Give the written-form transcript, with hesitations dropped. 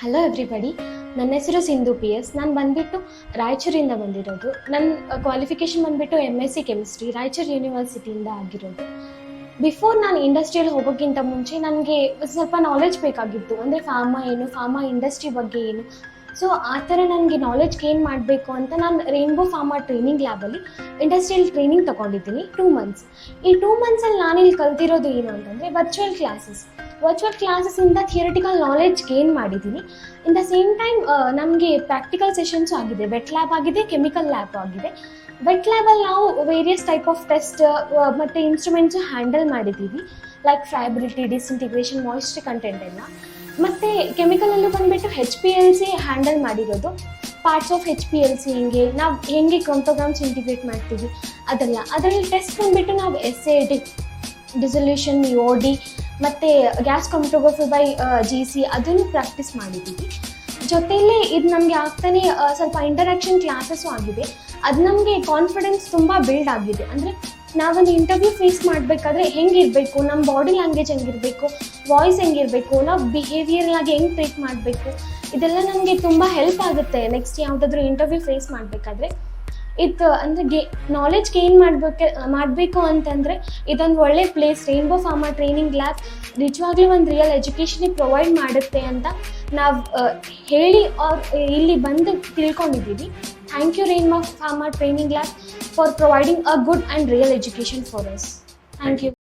Hello everybody, ನನ್ನ ಹೆಸರು Sindhu P S. ನಾನು ಬಂದುಬಿಟ್ಟು ರಾಯಚೂರಿಂದ ಬಂದಿರೋದು. ನನ್ನ ಕ್ವಾಲಿಫಿಕೇಷನ್ ಬಂದುಬಿಟ್ಟು MSc ಕೆಮಿಸ್ಟ್ರಿ ರಾಯಚೂರು ಯೂನಿವರ್ಸಿಟಿಯಿಂದ ಆಗಿರೋದು. ಬಿಫೋರ್ ನಾನು ಇಂಡಸ್ಟ್ರಿಯಲ್ಲಿ ಹೋಗೋಕ್ಕಿಂತ ಮುಂಚೆ ನನಗೆ ಸ್ವಲ್ಪ ನಾಲೆಜ್ ಬೇಕಾಗಿತ್ತು. ಅಂದರೆ ಫಾರ್ಮಾ ಏನು, ಫಾರ್ಮಾ ಇಂಡಸ್ಟ್ರಿ ಬಗ್ಗೆ ಏನು. ಸೊ ಆ ಥರ ನನಗೆ ನಾಲೆಜ್ ಗೇನ್ ಮಾಡಬೇಕು ಅಂತ ನಾನು ರೈನ್ಬೋ ಫಾರ್ಮಾ ಟ್ರೈನಿಂಗ್ ಲ್ಯಾಬಲ್ಲಿ ಇಂಡಸ್ಟ್ರಿಯಲ್ ಟ್ರೈನಿಂಗ್ ತೊಗೊಂಡಿದ್ದೀನಿ 2 months. ಈ 2 monthsಲ್ಲಿ ನಾನಿಲ್ಲಿ ಕಲ್ತಿರೋದು ಏನು ಅಂತಂದರೆ ವರ್ಚುವಲ್ ಕ್ಲಾಸಸ್ಸಿಂದ ಥಿಯರಿಟಿಕಲ್ ನಾಲೆಡ್ಜ್ ಗೇನ್ ಮಾಡಿದ್ದೀನಿ. ಇನ್ ದ ಸೇಮ್ ಟೈಮ್ ನಮಗೆ ಪ್ರಾಕ್ಟಿಕಲ್ ಸೆಷನ್ಸು ಆಗಿದೆ. ವೆಟ್ ಲ್ಯಾಬ್ ಆಗಿದೆ, ಕೆಮಿಕಲ್ ಲ್ಯಾಬ್ ಆಗಿದೆ. ವೆಟ್ ಲ್ಯಾಬಲ್ಲಿ ನಾವು ವೇರಿಯಸ್ ಟೈಪ್ ಆಫ್ ಟೆಸ್ಟ್ ಮತ್ತು ಇನ್ಸ್ಟ್ರೂಮೆಂಟ್ಸು ಹ್ಯಾಂಡಲ್ ಮಾಡಿದ್ದೀವಿ, ಲೈಕ್ ಫ್ರೈಬಿಲಿಟಿ, ಡಿಸ್ಇಂಟಿಗ್ರೇಷನ್, ಮಾಯಿಸ್ಚರ್ ಕಂಟೆಂಟ್ ಎಲ್ಲ. ಮತ್ತು ಕೆಮಿಕಲಲ್ಲೂ ಬಂದುಬಿಟ್ಟು HPLC ಹ್ಯಾಂಡಲ್ ಮಾಡಿರೋದು. ಪಾರ್ಟ್ಸ್ ಆಫ್ HPLC ನಾವು ಹೆಂಗೆ ಕ್ರೋಮಟೋಗ್ರಾಮ್ಸ್ ಇಂಟಿಗ್ರೇಟ್ ಮಾಡ್ತೀವಿ ಅದೆಲ್ಲ. ಅದರಲ್ಲಿ ಟೆಸ್ಟ್ ಬಂದುಬಿಟ್ಟು ನಾವು SAD, ಡಿಸೊಲ್ಯೂಷನ್, OD ಮತ್ತು ಗ್ಯಾಸ್ ಕ್ರೋಮಟೋಗ್ರಫಿ ಬೈ GC ಅದನ್ನು ಪ್ರಾಕ್ಟೀಸ್ ಮಾಡಿದ್ದೀವಿ. ಜೊತೆಯಲ್ಲೇ ಇದು ನಮಗೆ ಆಗ್ತಾನೆ ಸ್ವಲ್ಪ ಇಂಟರಾಕ್ಷನ್ ಕ್ಲಾಸಸ್ಸು ಆಗಿದೆ. ಅದು ನಮಗೆ ಕಾನ್ಫಿಡೆನ್ಸ್ ತುಂಬ ಬಿಲ್ಡ್ ಆಗಿದೆ. ಅಂದರೆ ನಾವೊಂದು ಇಂಟರ್ವ್ಯೂ ಫೇಸ್ ಮಾಡಬೇಕಾದ್ರೆ ಹೆಂಗಿರಬೇಕು, ನಮ್ಮ ಬಾಡಿ ಲ್ಯಾಂಗ್ವೇಜ್ ಹೆಂಗಿರಬೇಕು, ವಾಯ್ಸ್ ಹೆಂಗಿರಬೇಕು, ನಾವು ಬಿಹೇವಿಯರ್ಲಾಗಿ ಹೆಂಗೆ ಟ್ರೀಟ್ ಮಾಡಬೇಕು, ಇದೆಲ್ಲ ನನಗೆ ತುಂಬ ಹೆಲ್ಪ್ ಆಗುತ್ತೆ ನೆಕ್ಸ್ಟ್ ಯಾವುದಾದ್ರೂ ಇಂಟರ್ವ್ಯೂ ಫೇಸ್ ಮಾಡಬೇಕಾದ್ರೆ. ಇದು ಅಂದರೆ ನಾಲೆಜ್ ಗೇನ್ ಮಾಡಬೇಕು ಅಂತಂದರೆ ಇದೊಂದು ಒಳ್ಳೆ place. Rainbow Pharma training lab ನಿಜವಾಗ್ಲೂ ಒಂದು ರಿಯಲ್ ಎಜುಕೇಷನಿಗೆ ಪ್ರೊವೈಡ್ ಮಾಡುತ್ತೆ ಅಂತ ನಾವು ಹೇಳಿ ಇಲ್ಲಿ ಬಂದು ತಿಳ್ಕೊಂಡಿದ್ದೀವಿ. Thank you Rainbow Pharma training lab for providing a good and real education for us. Thank you.